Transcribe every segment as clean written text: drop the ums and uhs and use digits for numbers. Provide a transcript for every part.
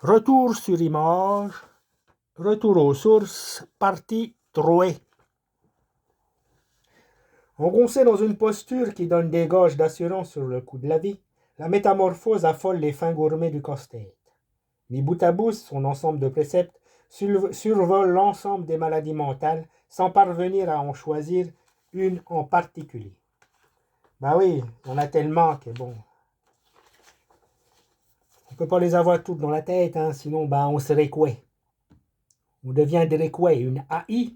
Retour sur image, retour aux sources, partie trouée. Engoncé dans une posture qui donne des gages d'assurance sur le coût de la vie, la métamorphose affole les fins gourmets du casse-tête. Mis bout à bout, son ensemble de préceptes survole l'ensemble des maladies mentales sans parvenir à en choisir une en particulier. Bah oui, on a tellement que bon, on peut pas les avoir toutes dans la tête, hein, sinon bah on serait quoi? On deviendrait quoi? Une AI?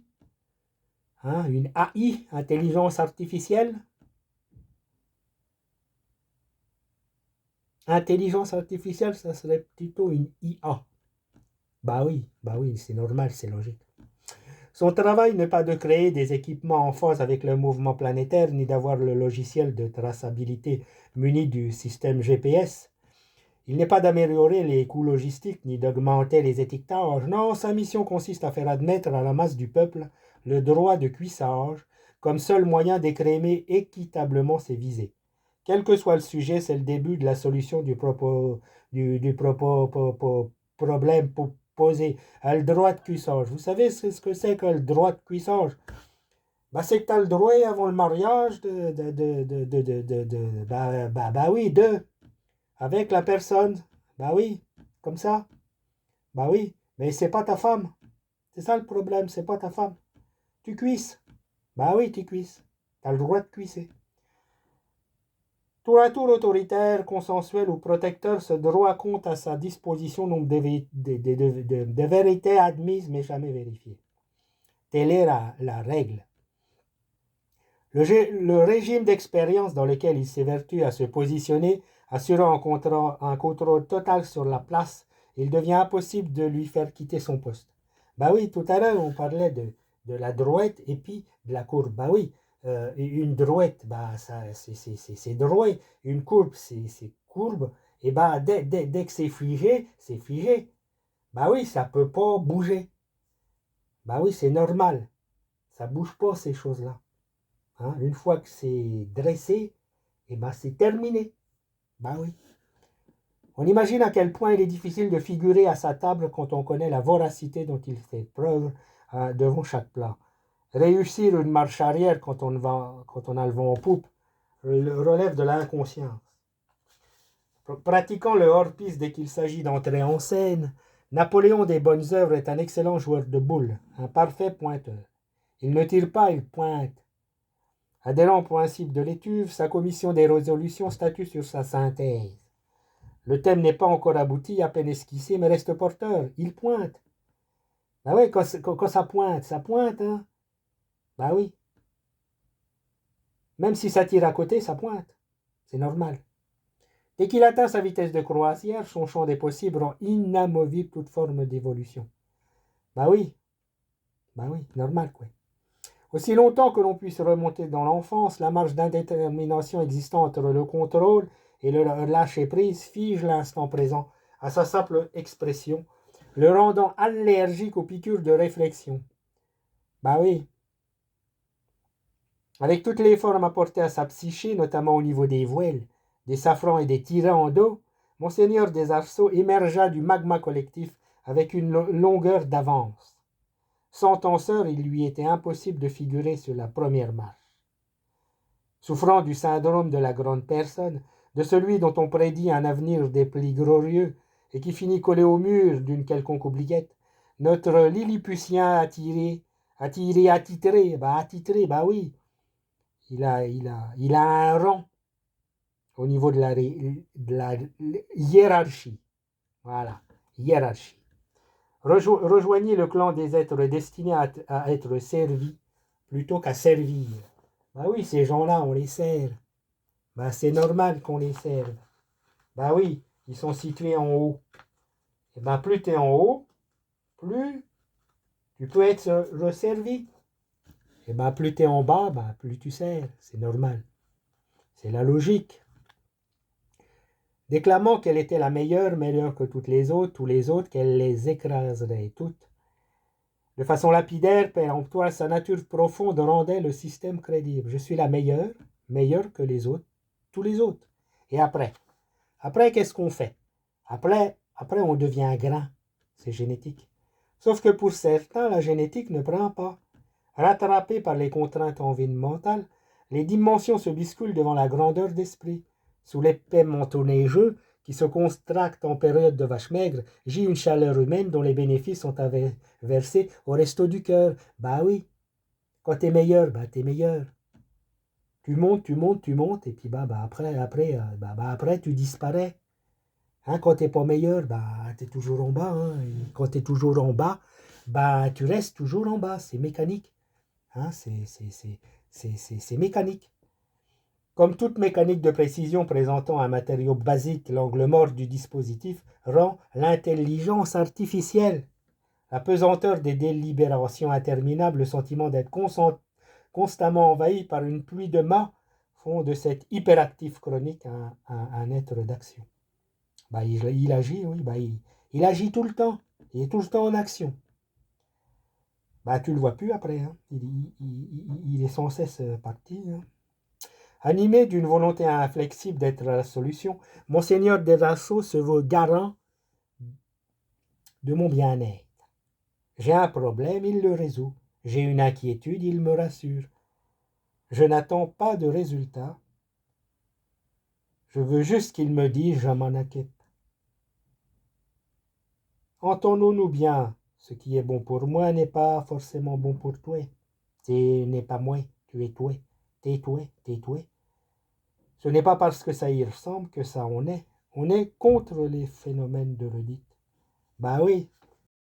Hein, une AI, intelligence artificielle? Intelligence artificielle, ça serait plutôt une IA. Bah oui, c'est normal, c'est logique. Son travail n'est pas de créer des équipements en phase avec le mouvement planétaire, ni d'avoir le logiciel de traçabilité muni du système GPS. Il n'est pas d'améliorer les coûts logistiques, ni d'augmenter les étiquetages. Non, sa mission consiste à faire admettre à la masse du peuple le droit de cuissage comme seul moyen d'écrémer équitablement ses visées. Quel que soit le sujet, c'est le début de la solution du problème posé. Le droit de cuissage. Vous savez ce que c'est que le droit de cuissage? Bah, c'est que tu as le droit avant le mariage avec la personne. Bah oui, comme ça. Bah oui, mais c'est pas ta femme. C'est ça le problème, c'est pas ta femme. Tu cuisses. Bah oui, tu cuisses. Tu as le droit de cuisser. Tour à tour autoritaire, consensuel ou protecteur, ce droit compte à sa disposition nombre de vérités admises mais jamais vérifiées. Telle est la règle. Le régime d'expérience dans lequel il s'évertue à se positionner, assurant un contrôle total sur la place, il devient impossible de lui faire quitter son poste. Bah oui, tout à l'heure, on parlait de la droite et puis de la courbe. Bah oui, une droite, bah, c'est droit. Une courbe, c'est courbe. Et bah, dès que c'est figé, c'est figé. Bah oui, ça ne peut pas bouger. Bah oui, c'est normal. Ça ne bouge pas, ces choses-là. Hein, une fois que c'est dressé, et ben c'est terminé. Ben oui. On imagine à quel point il est difficile de figurer à sa table quand on connaît la voracité dont il fait preuve devant chaque plat. Réussir une marche arrière quand on a le vent en poupe relève de l'inconscience. Pratiquant le hors-piste dès qu'il s'agit d'entrer en scène, Napoléon des bonnes œuvres est un excellent joueur de boules, un parfait pointeur. Il ne tire pas, il pointe. Adhérant au principe de l'étuve, sa commission des résolutions statue sur sa synthèse. Le thème n'est pas encore abouti, à peine esquissé, mais reste porteur. Il pointe. Bah oui, quand ça pointe, hein. Bah oui. Même si ça tire à côté, ça pointe. C'est normal. Dès qu'il atteint sa vitesse de croisière, son champ des possibles rend inamovible toute forme d'évolution. Bah oui. Bah oui, normal, quoi. Aussi longtemps que l'on puisse remonter dans l'enfance, la marge d'indétermination existant entre le contrôle et le lâcher-prise fige l'instant présent à sa simple expression, le rendant allergique aux piqûres de réflexion. Bah oui. Avec toutes les formes apportées à sa psyché, notamment au niveau des voiles, des safrans et des tirants d'eau, Monseigneur des Arceaux émergea du magma collectif avec une longueur d'avance. Sans tenseur, il lui était impossible de figurer sur la première marche. Souffrant du syndrome de la grande personne, de celui dont on prédit un avenir des plus glorieux et qui finit collé au mur d'une quelconque oubliette, notre Lilliputien attitré, bah oui, il a un rang au niveau de la hiérarchie. Voilà, hiérarchie. Rejoignez le clan des êtres destinés à être servis plutôt qu'à servir. Bah oui, ces gens-là, on les sert. Bah c'est normal qu'on les serve. Bah oui, ils sont situés en haut. Et bah plus tu es en haut, plus tu peux être resservi. Et bah plus tu es en bas, bah plus tu sers. C'est normal. C'est la logique. Déclamant qu'elle était la meilleure que toutes les autres, tous les autres, qu'elle les écraserait toutes. De façon lapidaire, péremptoire, sa nature profonde rendait le système crédible. Je suis la meilleure que les autres, tous les autres. Et après, qu'est-ce qu'on fait? Après, Après, on devient grand. C'est génétique. Sauf que pour certains, la génétique ne prend pas. Rattrapés par les contraintes environnementales, les dimensions se bousculent devant la grandeur d'esprit. Sous l'épais manteau neigeux qui se contracte en période de vache maigre, gît une chaleur humaine dont les bénéfices sont à verser au resto du cœur. Bah oui, quand t'es meilleur, bah t'es meilleur. Tu montes, tu montes, tu montes, et puis après, tu disparais. Hein, quand t'es pas meilleur, bah t'es toujours en bas. Hein, et quand t'es toujours en bas, bah tu restes toujours en bas. C'est mécanique. Hein, c'est mécanique. Comme toute mécanique de précision présentant un matériau basique, l'angle mort du dispositif rend l'intelligence artificielle. La pesanteur des délibérations interminables, le sentiment d'être constamment envahi par une pluie de mâts font de cet hyperactif chronique un être d'action. Bah, il agit, oui, il agit tout le temps. Il est tout le temps en action. Bah, tu le vois plus après. Hein. Il est sans cesse parti. Hein. Animé d'une volonté inflexible d'être la solution, Monseigneur Derasso se veut garant de mon bien-être. J'ai un problème, il le résout. J'ai une inquiétude, il me rassure. Je n'attends pas de résultat. Je veux juste qu'il me dise, je m'en inquiète. Entendons-nous bien, ce qui est bon pour moi n'est pas forcément bon pour toi. Ce n'est pas moi, tu es toi. T'es toi, t'es toi. Ce n'est pas parce que ça y ressemble que ça en est. On est contre les phénomènes de redite. Bah oui,